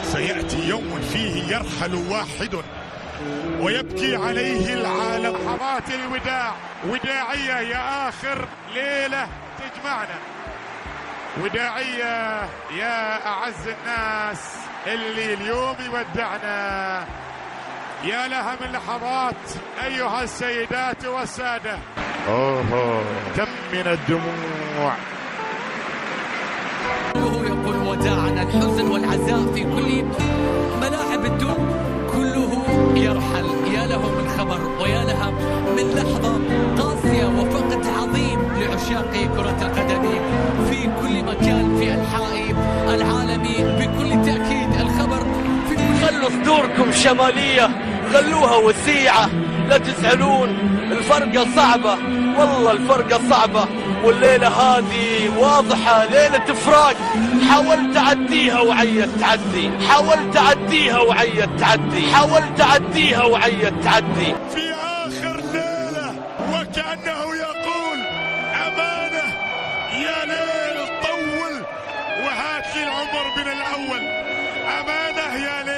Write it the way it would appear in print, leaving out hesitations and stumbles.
سيأتي يوم فيه يرحل واحد ويبكي عليه العالم. لحظات الوداع وداعية يا آخر ليلة تجمعنا، وداعية يا أعز الناس اللي اليوم يودعنا. يا لها من لحظات أيها السيدات والسادة، كم من الدموع. كله يقول وداعنا، الحزن والعزاء في كل ملاعب الدنيا كله يرحل. يا له من خبر ويا لها من لحظة قاسية وفقد عظيم لعشاق كرة القدم في كل مكان في أنحاء العالم. بكل تأكيد الخبر في كل. خلوا صدوركم شمالية، خلوها وسيعة، لا تزعلون. الفرقة صعبة والله، الفرقة صعبة، والليلة هذه واضحة ليلة فراق. حاولت أعديها وعيت تعدي، حاولت أعديها وعيت تعدي، حاولت أعديها وعيت تعدي. في آخر ليلة وكأنه يقول أمانة يا ليل طول وهات لي العمر من الأول. أمانة يا ليل.